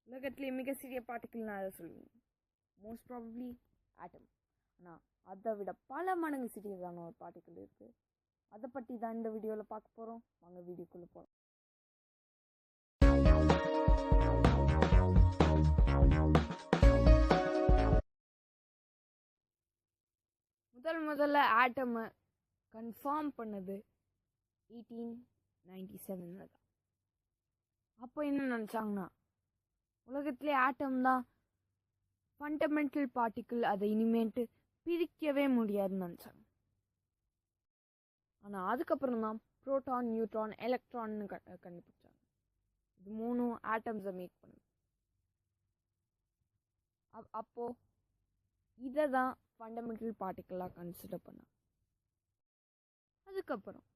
உலகத்திலே மிக சிறிய பார்ட்டிகிள் நான் அதை சொல்லுவேன். மோஸ்ட் ப்ராபப்ளி ஆட்டம். ஆனால் அதை விட பல மடங்கு சிறியதான ஒரு பார்ட்டிகிள் இருக்குது. அதை பற்றி தான் இந்த வீடியோவில் பார்க்க போகிறோம். வாங்க வீடியோக்குள்ளே போகிறோம். முதல்ல ஆட்டமை கன்ஃபார்ம் பண்ணது 1897 தான். அப்போ என்ன நினச்சாங்கன்னா, உலகத்திலே ஆட்டம் தான் ஃபண்டமெண்டல் பார்ட்டிக்கிள், அதை இனிமேட்டு பிரிக்கவே முடியாதுன்னு நினச்சாங்க. ஆனால் அதுக்கப்புறம் தான் புரோட்டான், நியூட்ரான், எலக்ட்ரான்னு கண்டுபிடிச்சாங்க. இது மூணும் ஆட்டம்ஸை மேக் பண்ணுது. அப்போ இதை தான் ஃபண்டமெண்டல் பார்ட்டிக்கிளாக கன்சிடர் பண்ணாங்க. அதுக்கப்புறம்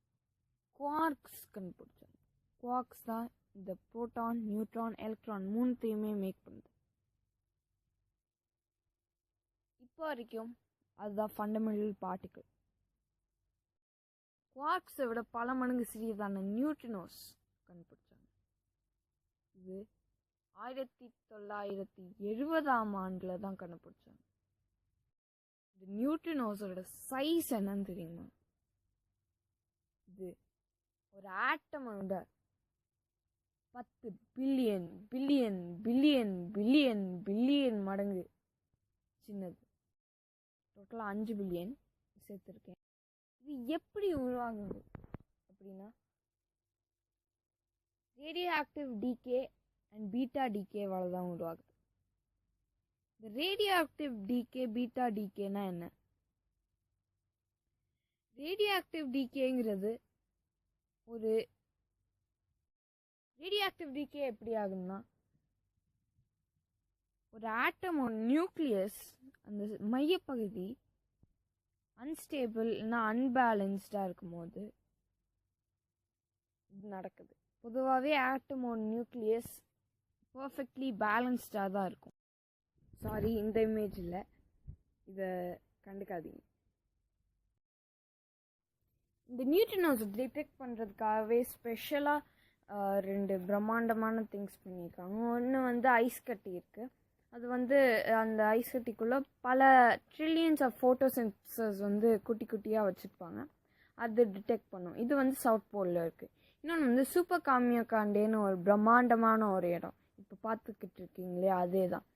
குவார்க்ஸ் கண்டுபிடிச்சாங்க. குவார்க்ஸ் தான் இந்த புரோட்டான், நியூட்ரான், எலக்ட்ரான் மூணுத்தையுமே மேக் பண்ணுது. இப்போ வரைக்கும் அதுதான் ஃபண்டமெண்டல் பார்ட்டிக்கிள். குவார்க்ஸை விட பல மடங்கு சிறியதான நியூட்ரினோஸ் கண்டுபிடிச்சாங்க. இது 1970ஆம் ஆண்டில் தான் கண்டுபிடிச்சாங்க. இந்த நியூட்ரினோஸோட சைஸ் என்னன்னு தெரியுமா? இது ஒரு ஆட்டமோட 10 billion billion billion billion billion மடங்கு சின்னது. டோட்டலாக 5 பில்லியன் சேர்த்துருக்கேன். இது எப்படி உருவாகுது அப்படின்னா, radioactive decay and beta டிகேவால் தான் உருவாகுது. இந்த ரேடியோ ஆக்டிவ் டிகே, பீட்டா டிகேனா என்ன? ரேடியோ ஆக்டிவ் டிகேங்கிறது ஒரு ரேடியோ ஆக்டிவ் டிகே எப்படி ஆகுதுன்னா, ஒரு ஆட்டமோட நியூக்ளியஸ், அந்த மையப்பகுதி அன்ஸ்டேபிள் இல்லைன்னா அன்பேலன்ஸ்டாக இருக்கும்போது இது நடக்குது. பொதுவாகவே ஆட்டமோட நியூக்ளியஸ் பர்ஃபெக்ட்லி பேலன்ஸ்டாக தான் இருக்கும். சாரி, இந்த இமேஜ் இல்லை, இதை கண்டுக்காதீங்க. இந்த நியூட்ரினோஸ் டிடெக்ட் பண்ணுறதுக்காகவே ஸ்பெஷலாக 2 பிரம்மாண்டமான திங்ஸ் பண்ணியிருக்காங்க. ஒன்று ஐஸ் கட்டி இருக்குது. அது அந்த ஐஸ் கட்டிக்குள்ளே பல ட்ரில்லியன்ஸ் ஆஃப் ஃபோட்டோ சென்சர்ஸ் குட்டி குட்டியாக வச்சுருப்பாங்க. அது டிடெக்ட் பண்ணும். இது சவுத் போலில் இருக்குது. இன்னொன்று சூப்பர் காமியோகாண்டேன்னு ஒரு பிரம்மாண்டமான ஒரு இடம் இப்போ பார்த்துக்கிட்டு இருக்கீங்களே, அதே தான்.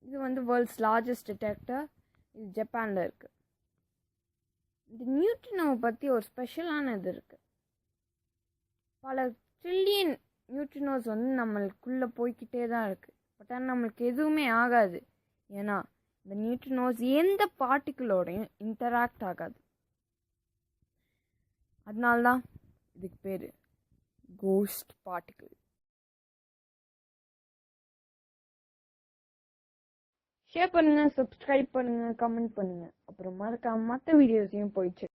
இது வேர்ல்ட்ஸ் லார்ஜஸ்ட் டிடெக்டர். இது ஜப்பானில் இருக்குது. இந்த நியூட்ரினோவை பற்றி ஒரு ஸ்பெஷலான இது இருக்குது. பல ட்ரில்லியன் நியூட்ரினோஸ் நம்மளுக்குள்ளே போய்கிட்டே தான் இருக்குது. பட் ஆனால் நம்மளுக்கு எதுவுமே ஆகாது. ஏன்னா இந்த நியூட்ரினோஸ் எந்த பார்ட்டிக்கிளோடையும் இன்டராக்ட் ஆகாது. அதனால்தான் இதுக்கு பேர் கோஸ்ட் பார்ட்டிக்கிள். ஷேர் பண்ணுங்க, சப்ஸ்கிரைப் பண்ணுங்க, கமெண்ட் பண்ணுங்க. அப்புறம் மறக்காம மற்ற வீடியோஸையும் போயிடுச்சு.